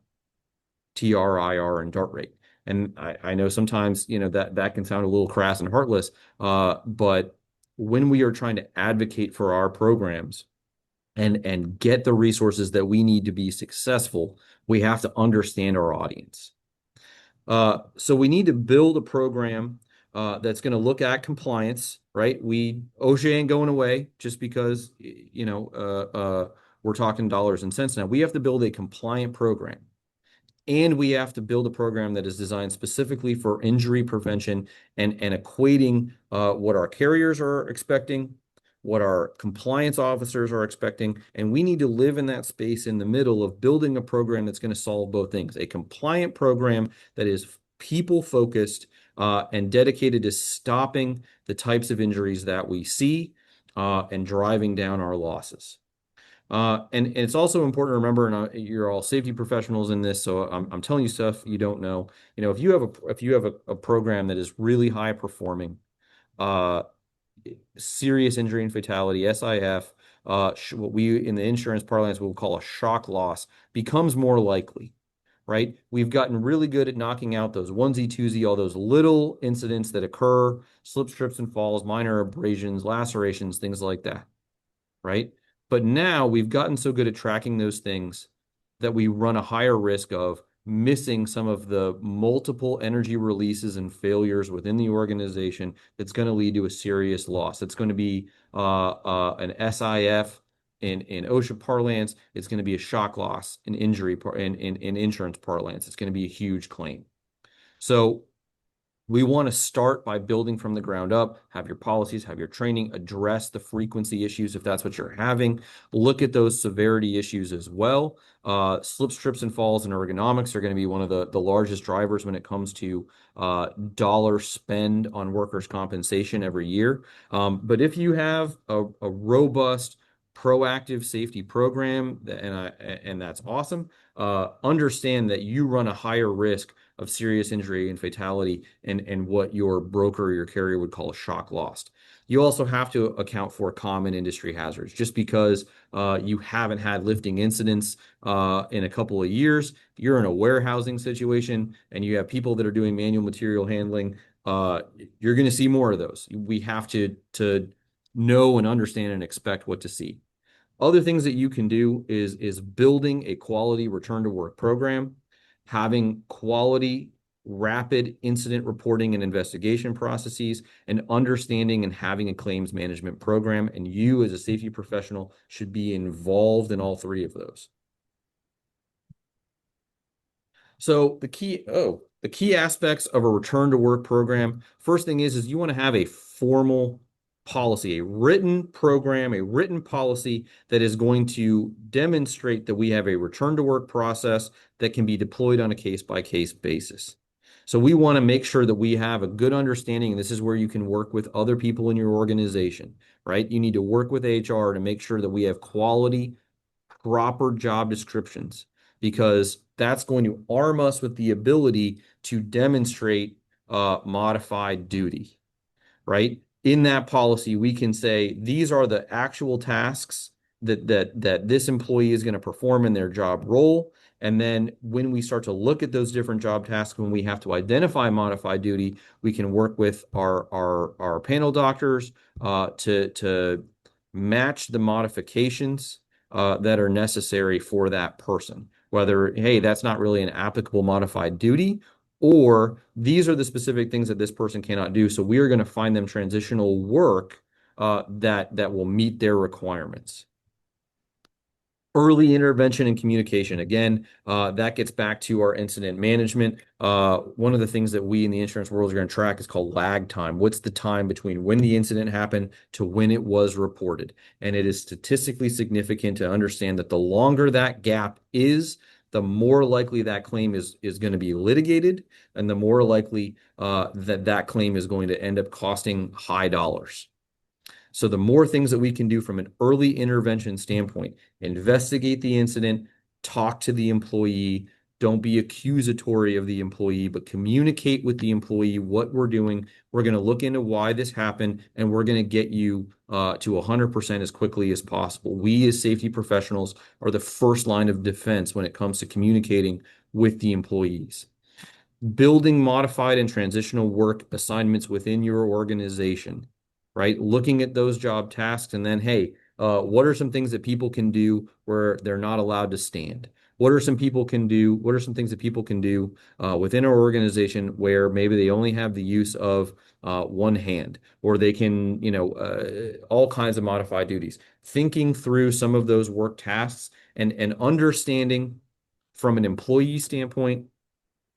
TRIR and DART rate. And I know sometimes, that can sound a little crass and heartless, but when we are trying to advocate for our programs, and get the resources that we need to be successful, we have to understand our audience. So we need to build a program that's going to look at compliance, right? OSHA ain't going away just because, we're talking dollars and cents now. We have to build a compliant program. And we have to build a program that is designed specifically for injury prevention and equating what our carriers are expecting, what our compliance officers are expecting. And we need to live in that space in the middle of building a program that's going to solve both things. A compliant program that is people focused and dedicated to stopping the types of injuries that we see and driving down our losses. And it's also important to remember, and you're all safety professionals in this, so I'm telling you stuff you don't know. If you have a program that is really high performing, uh, serious injury and fatality, SIF, what we in the insurance parlance will call a shock loss, becomes more likely, right? We've gotten really good at knocking out those onesie, twosie, all those little incidents that occur, slips, trips, and falls, minor abrasions, lacerations, things like that, right? But now we've gotten so good at tracking those things that we run a higher risk of missing some of the multiple energy releases and failures within the organization that's going to lead to a serious loss. It's going to be an SIF in OSHA parlance. It's going to be a shock loss in in insurance parlance. It's going to be a huge claim. So we want to start by building from the ground up, have your policies, have your training, address the frequency issues if that's what you're having. Look at those severity issues as well. Slips, trips, and falls and ergonomics are going to be one of the largest drivers when it comes to dollar spend on workers' compensation every year. But if you have a robust, proactive safety program, and that's awesome, understand that you run a higher risk of serious injury and fatality and what your broker or your carrier would call a shock loss. You also have to account for common industry hazards. Just because you haven't had lifting incidents in a couple of years, you're in a warehousing situation and you have people that are doing manual material handling, you're going to see more of those. We have to know and understand and expect what to see. Other things that you can do is building a quality return to work program, having quality rapid incident reporting and investigation processes, and understanding and having a claims management program. And you as a safety professional should be involved in all three of those. So the key aspects of a return to work program, first thing is you want to have a formal policy, a written program, a written policy that is going to demonstrate that we have a return to work process that can be deployed on a case by case basis. So we want to make sure that we have a good understanding, and this is where you can work with other people in your organization, right? You need to work with HR to make sure that we have quality, proper job descriptions, because that's going to arm us with the ability to demonstrate modified duty, right? In that policy, we can say these are the actual tasks that this employee is going to perform in their job role. And then when we start to look at those different job tasks, when we have to identify modified duty, we can work with our panel doctors to match the modifications that are necessary for that person. Whether, hey, that's not really an applicable modified duty, or these are the specific things that this person cannot do. So we are going to find them transitional work that will meet their requirements. Early intervention and communication. Again, that gets back to our incident management. One of the things that we in the insurance world are going to track is called lag time. What's the time between when the incident happened to when it was reported? And it is statistically significant to understand that the longer that gap is, the more likely that claim is going to be litigated, and the more likely that claim is going to end up costing high dollars. So the more things that we can do from an early intervention standpoint, investigate the incident, talk to the employee, don't be accusatory of the employee, but communicate with the employee what we're doing. We're going to look into why this happened, and we're going to get you to 100% as quickly as possible. We as safety professionals are the first line of defense when it comes to communicating with the employees. Building modified and transitional work assignments within your organization, right? Looking at those job tasks and then, hey, what are some things that people can do where they're not allowed to stand? What are some people can do? What are some things that people can do within our organization where maybe they only have the use of one hand, or they can, all kinds of modified duties. Thinking through some of those work tasks and understanding from an employee standpoint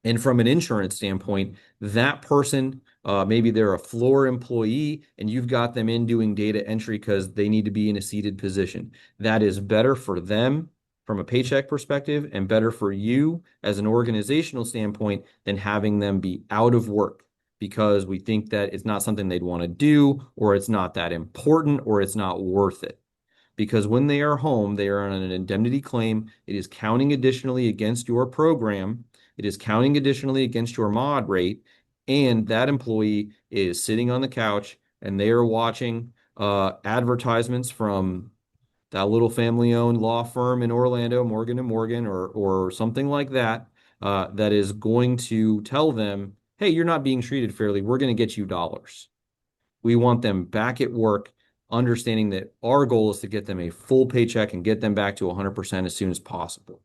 and from an insurance standpoint, that person, maybe they're a floor employee and you've got them in doing data entry because they need to be in a seated position. That is better for them from a paycheck perspective and better for you as an organizational standpoint than having them be out of work because we think that it's not something they'd want to do, or it's not that important, or it's not worth it. Because when they are home, they are on an indemnity claim. It is counting additionally against your program. It is counting additionally against your mod rate. And that employee is sitting on the couch and they are watching advertisements from that little family-owned law firm in Orlando, Morgan & Morgan, or something like that, that is going to tell them, hey, you're not being treated fairly. We're going to get you dollars. We want them back at work, understanding that our goal is to get them a full paycheck and get them back to 100% as soon as possible.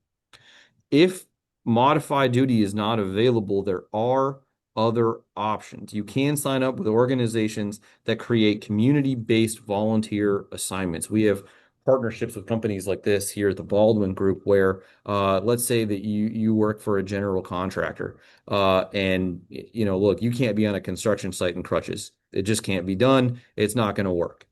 If modified duty is not available, there are other options. You can sign up with organizations that create community-based volunteer assignments. We have partnerships with companies like this here at the Baldwin Group, where let's say that you work for a general contractor, and look, you can't be on a construction site in crutches. It just can't be done. It's not going to work.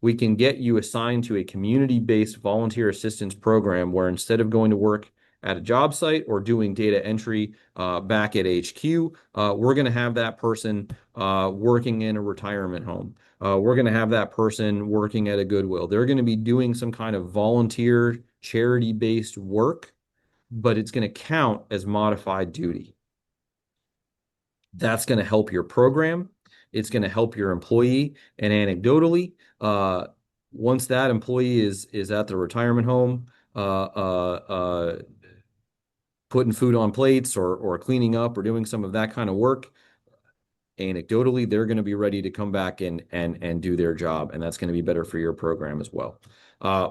We can get you assigned to a community-based volunteer assistance program where instead of going to work at a job site or doing data entry back at HQ, we're going to have that person working in a retirement home. We're going to have that person working at a Goodwill. They're going to be doing some kind of volunteer charity-based work, but it's going to count as modified duty. That's going to help your program. It's going to help your employee. And anecdotally, once that employee is at the retirement home, putting food on plates or cleaning up or doing some of that kind of work, anecdotally, they're going to be ready to come back and do their job. And that's going to be better for your program as well.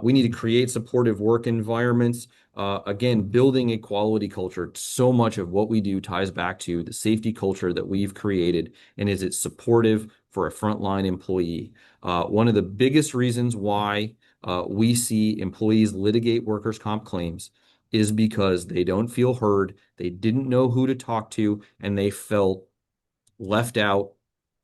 We need to create supportive work environments. Again, building a quality culture. So much of what we do ties back to the safety culture that we've created, and is it supportive for a frontline employee? One of the biggest reasons why we see employees litigate workers' comp claims is because they don't feel heard, they didn't know who to talk to, and they felt left out,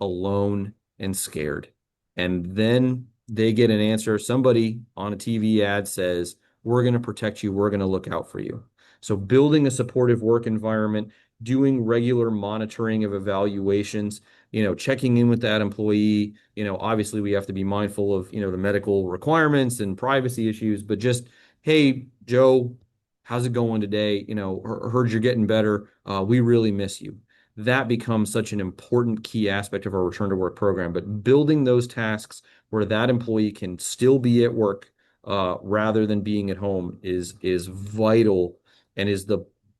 alone, and scared. And then they get an answer. Somebody on a TV ad says, we're going to protect you. We're going to look out for you. So building a supportive work environment, doing regular monitoring of evaluations, checking in with that employee. Obviously we have to be mindful of, the medical requirements and privacy issues, but just, hey, Joe, how's it going today? Heard you're getting better. We really miss you. That becomes such an important key aspect of our return to work program. But building those tasks where that employee can still be at work rather than being at home is vital, and is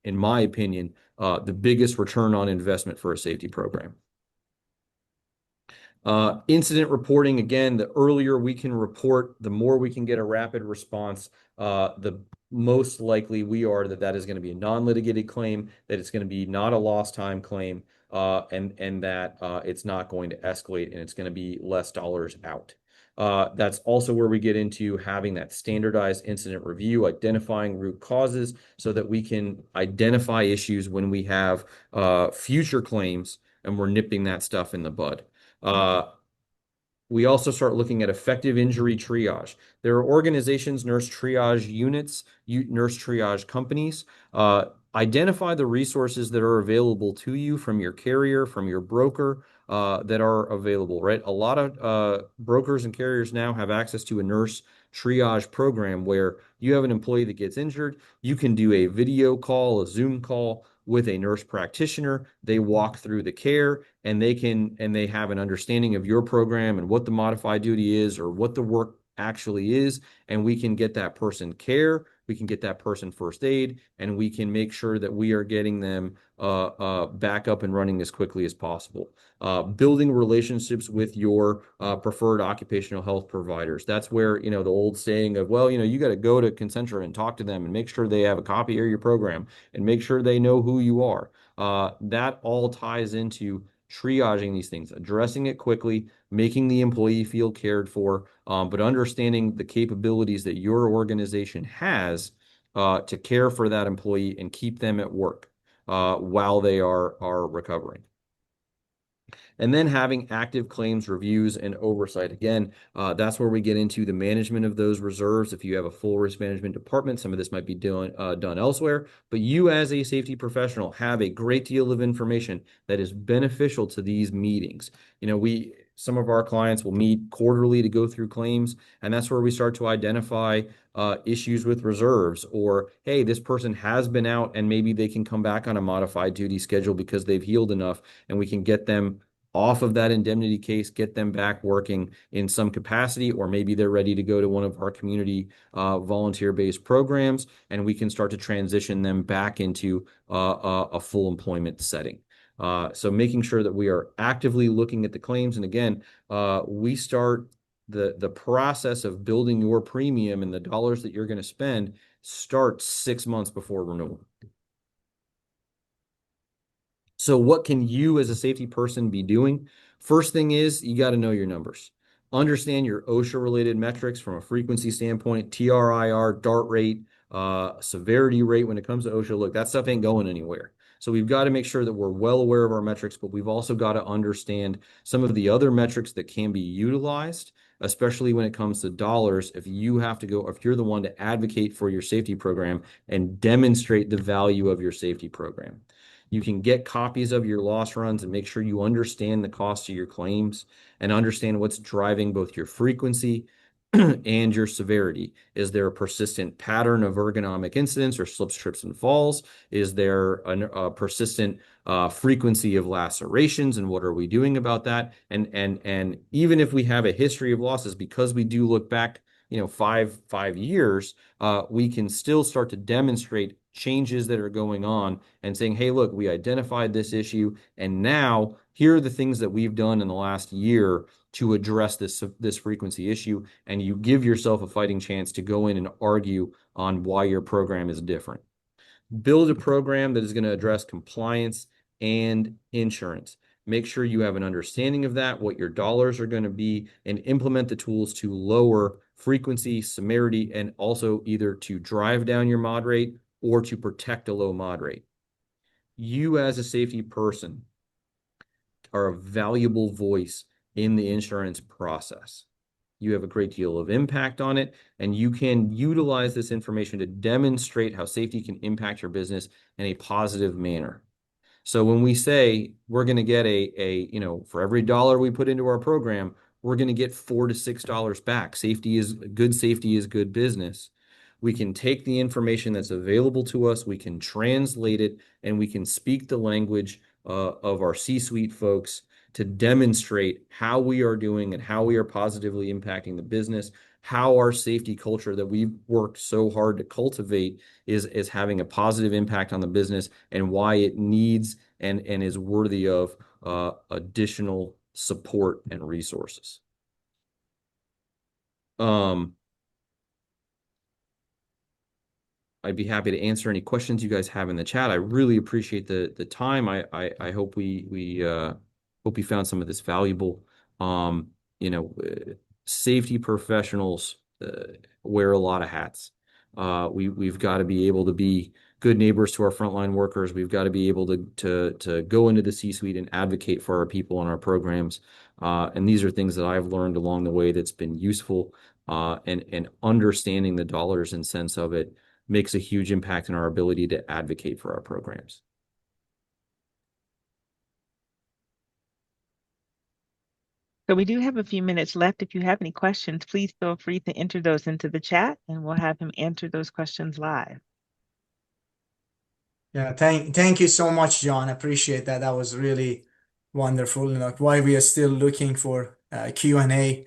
in my opinion, the biggest return on investment for a safety program. Incident reporting, again, the earlier we can report, the more we can get a rapid response, the most likely we are that is going to be a non-litigated claim, that it's going to be not a lost time claim, and that it's not going to escalate and it's going to be less dollars out. That's also where we get into having that standardized incident review, identifying root causes so that we can identify issues when we have future claims and we're nipping that stuff in the bud. We also start looking at effective injury triage. There are organizations, nurse triage units, nurse triage companies. Identify the resources that are available to you from your carrier, from your broker, that are available, right? A lot of brokers and carriers now have access to a nurse triage program where you have an employee that gets injured. You can do a video call, a Zoom call with a nurse practitioner. They walk through the care and they have an understanding of your program and what the modified duty is or what the work actually is. And we can get that person care, we can get that person first aid, and we can make sure that we are getting them back up and running as quickly as possible. Building relationships with your preferred occupational health providers. That's where, the old saying of, well, you got to go to Concentra and talk to them and make sure they have a copy of your program and make sure they know who you are. That all ties into triaging these things, addressing it quickly, making the employee feel cared for, but understanding the capabilities that your organization has to care for that employee and keep them at work while they are recovering. And then having active claims reviews and oversight. Again, that's where we get into the management of those reserves. If you have a full risk management department, some of this might be done elsewhere, but you as a safety professional have a great deal of information that is beneficial to these meetings. Some of our clients will meet quarterly to go through claims, and that's where we start to identify issues with reserves, or, hey, this person has been out and maybe they can come back on a modified duty schedule because they've healed enough, and we can get them off of that indemnity case, get them back working in some capacity, or maybe they're ready to go to one of our community volunteer-based programs, and we can start to transition them back into a full employment setting. So making sure that we are actively looking at the claims. And again, we start the process of building your premium and the dollars that you're going to spend starts 6 months before renewal. So what can you as a safety person be doing? First thing is you got to know your numbers. Understand your OSHA related metrics from a frequency standpoint, TRIR, DART rate, severity rate when it comes to OSHA. Look, that stuff ain't going anywhere. So we've got to make sure that we're well aware of our metrics, but we've also got to understand some of the other metrics that can be utilized, especially when it comes to dollars. If you're the one to advocate for your safety program and demonstrate the value of your safety program. You can get copies of your loss runs and make sure you understand the cost of your claims and understand what's driving both your frequency and your severity. Is there a persistent pattern of ergonomic incidents or slips, trips, and falls? Is there a persistent frequency of lacerations, and what are we doing about that? And even if we have a history of losses, because we do look back, 5 years, we can still start to demonstrate changes that are going on and saying, hey, look, we identified this issue, and now here are the things that we've done in the last year to address this frequency issue, and you give yourself a fighting chance to go in and argue on why your program is different. Build a program that is going to address compliance and insurance. Make sure you have an understanding of that, what your dollars are going to be, and implement the tools to lower frequency, severity, and also either to drive down your mod rate or to protect a low mod rate. You as a safety person are a valuable voice in the insurance process. You have a great deal of impact on it, and you can utilize this information to demonstrate how safety can impact your business in a positive manner. So when we say we're going to get for every dollar we put into our program, we're going to get $4 to $6 back. Safety is good business. We can take the information that's available to us, we can translate it, and we can speak the language of our C-suite folks to demonstrate how we are doing and how we are positively impacting the business, how our safety culture that we've worked so hard to cultivate is having a positive impact on the business, and why it needs and is worthy of additional support and resources. I'd be happy to answer any questions you guys have in the chat. I really appreciate the time. I hope we hope you found some of this valuable. safety professionals wear a lot of hats. We've got to be able to be good neighbors to our frontline workers. We've got to be able to go into the C-suite and advocate for our people and our programs. And these are things that I've learned along the way that's been useful. And understanding the dollars and cents of it makes a huge impact in our ability to advocate for our programs. So we do have a few minutes left. If you have any questions, please feel free to enter those into the chat and we'll have him answer those questions live. Yeah, thank you so much, John. Appreciate that. That was really wonderful. Like why we are still looking for Q&A,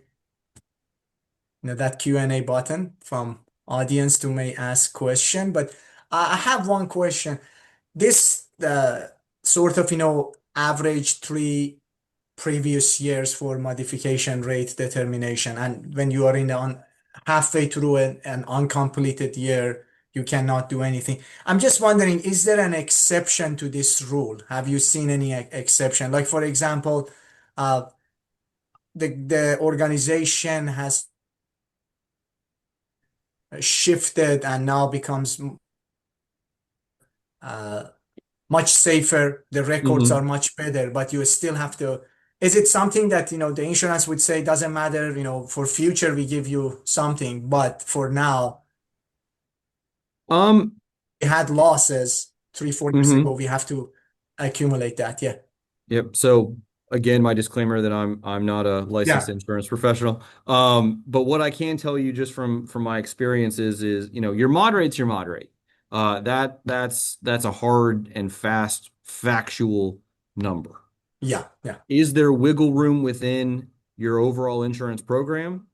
that Q&A button from audience to may ask question. But I have one question. This sort of, average 3 previous years for modification rate determination. And when you are in on halfway through an uncompleted year, you cannot do anything. I'm just wondering, is there an exception to this rule? Have you seen any exception? Like, for example, uh, the organization has shifted and now becomes uh, much safer. The records are Mhm. much better, but you still have to. Is it something that, the insurance would say doesn't matter, for future we give you something, but for now Um, we had losses 3, 4 years ago. mhm. We have to accumulate that. Yeah. Yep. So again, my disclaimer that I'm not a licensed Yeah. insurance professional. But what I can tell you just from my experiences is, your mod rate's your mod rate. That's a hard and fast factual number. Yeah. Yeah. Is there wiggle room within your overall insurance program?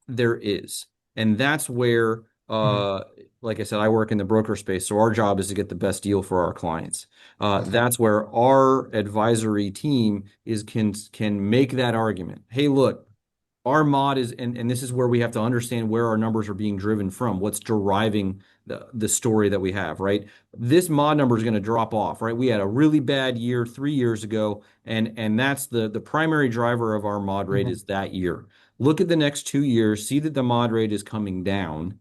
There is. And that's where, Mhm. like I said, I work in the broker space, so our job is to get the best deal for our clients. Okay. That's where our advisory team can make that argument. Hey, look, our mod is, and this is where we have to understand where our numbers are being driven from, what's deriving the story that we have, right? This mod number is going to drop off, right? We had a really bad year 3 years ago, and that's the primary driver of our mod rate Mhm. is that year. Look at the next 2 years, see that the mod rate is coming down,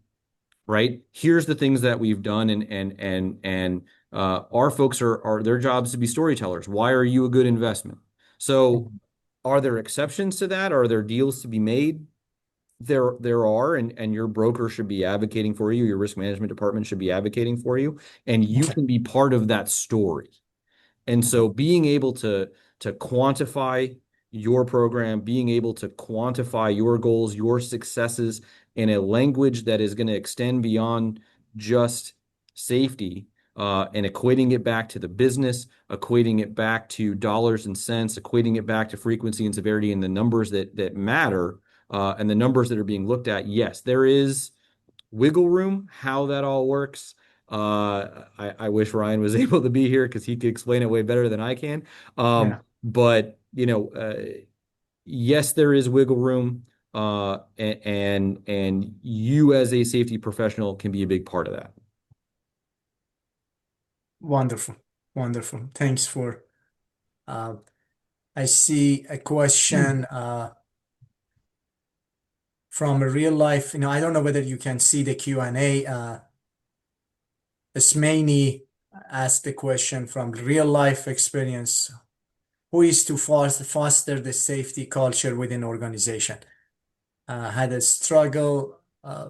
right? Here's the things that we've done, and our folks are their jobs to be storytellers. Why are you a good investment? So Mhm. are there exceptions to that? Are there deals to be made? There are, and your broker should be advocating for you. Your risk management department should be advocating for you, and you Okay. can be part of that story. And Okay. so being able to quantify your program, being able to quantify your goals, your successes in a language that is going to extend beyond just safety, and equating it back to the business, equating it back to dollars and cents, equating it back to frequency and severity and the numbers that matter, and the numbers that are being looked at. Yes, there is wiggle room, how that all works. I wish Ryan was able to be here because he could explain it way better than I can. Yeah. But yes, there is wiggle room, and you as a safety professional can be a big part of that. Wonderful. Wonderful. Thanks for, uh, I see a question, from a real life, I don't know whether you can see the Q&A. Ismaini asked the question from real life experience. Who is to foster the safety culture within organization? Had a struggle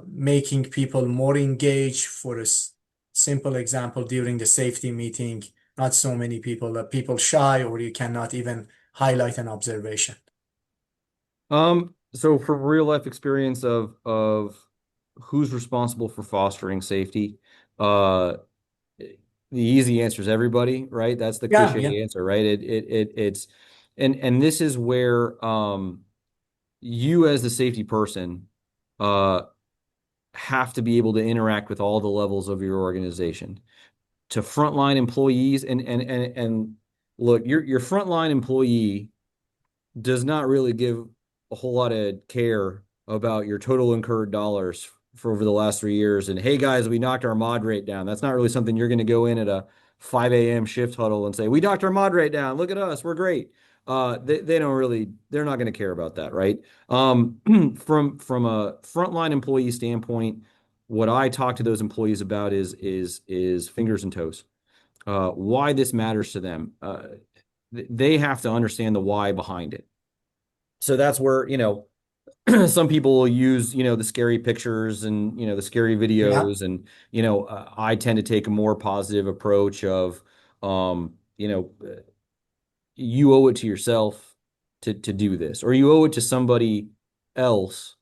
making people more engaged. For a simple example, during the safety meeting, not so many people, people shy, or you cannot even highlight an observation. So from real life experience of who's responsible for fostering safety, uh, the easy answer is everybody, right? That's the Yeah, yeah. cliche answer, right? It's and this is where you as the safety person uh have to be able to interact with all the levels of your organization. To frontline employees and look, your frontline employee does not really give a whole lot of care about your total incurred dollars for over the last 3 years. And hey, guys, we knocked our mod rate down. That's not really something you're going to go in at a 5 a.m. shift huddle and say, we knocked our mod rate down. Look at us. We're great. they don't really, they're not going to care about that, right? From a frontline employee standpoint, what I talk to those employees about is fingers and toes. Why this matters to them. They have to understand the why behind it. So that's where, some people will use, the scary pictures and, the scary Yeah, videos. And, I tend to take a more positive approach of, um, you know, you owe it to yourself to do this, or you owe it to somebody else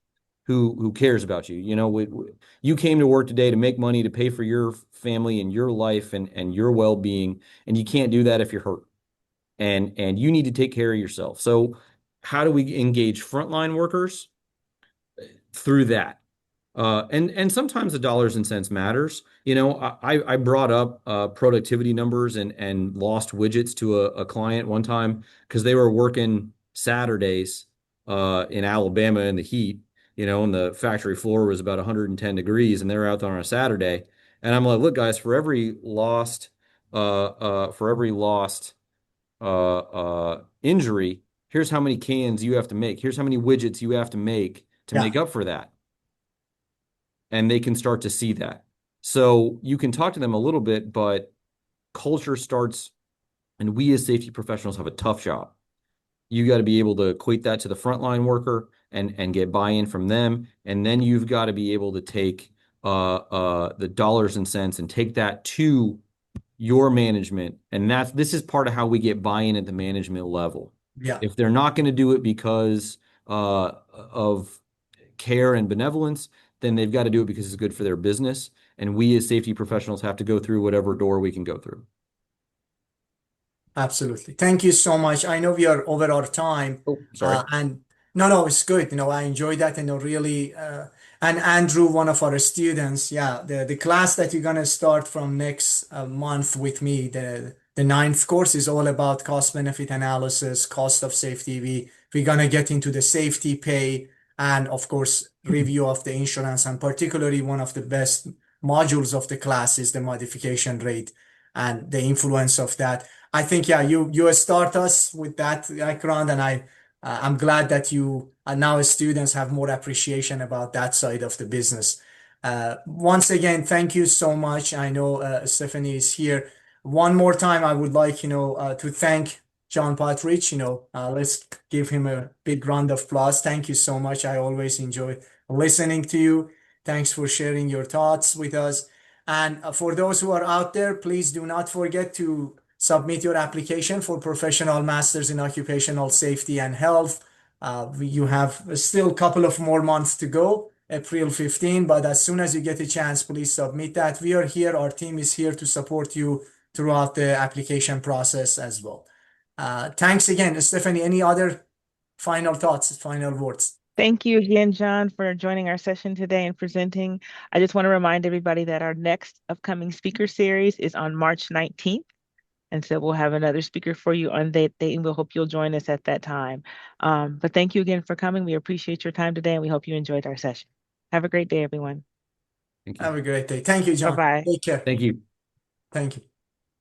who cares about you. You came to work today to make money to pay for your family and your life and your well-being, and you can't do that if you're hurt. And you need to take care of yourself. So how do we engage frontline workers? Through that. And sometimes the dollars and cents matters. I brought up productivity numbers and lost widgets to a client one time because they were working Saturdays in Alabama in the heat, and the factory floor was about 110 degrees, and they're out there on a Saturday. And I'm like, look, guys, for every lost injury, here's how many cans you have to make. Here's how many widgets you have to make to yeah, make up for that. And they can start to see that. So you can talk to them a little bit, but culture starts, and we as safety professionals have a tough job. You got to be able to equate that to the frontline worker and get buy-in from them. And then you've got to be able to take the dollars and cents and take that to your management. And this is part of how we get buy-in at the management level. yeah. If they're not going to do it because of care and benevolence, then they've got to do it because it's good for their business. And we as safety professionals have to go through whatever door we can go through. Absolutely. Thank you so much. I know we are over our time, Oh, sorry. and no, it's good. I enjoyed that, really. And Andrew, one of our students, yeah, the class that you're gonna start from next month with me, the ninth course is all about cost benefit analysis, cost of safety. We're gonna get into the safety pay and, of course, review of the insurance, and particularly one of the best modules of the class is the modification rate and the influence of that. I think, yeah, you start us with that background, and I'm glad that you now students have more appreciation about that side of the business. Once again, thank you so much. I know Stephanie is here. One more time, I would like to thank John Putrich. Let's give him a big round of applause. Thank you so much. I always enjoy listening to you. Thanks for sharing your thoughts with us. And for those who are out there, please do not forget to submit your application for professional masters in occupational safety and health. You have still a couple of more months to go, April 15, but as soon as you get a chance, please submit that. We are here, our team is here to support you throughout the application process as well. Thanks again, Stephanie. Any other final thoughts, final words? Thank you again, John, for joining our session today and presenting. I just want to remind everybody that our next upcoming speaker series is on March 19th. And so we'll have another speaker for you on that date, and we'll hope you'll join us at that time. But thank you again for coming. We appreciate your time today, and we hope you enjoyed our session. Have a great day, everyone. Thank you. Have a great day. Thank you, John. Bye-bye. Take care. Thank you. Thank you.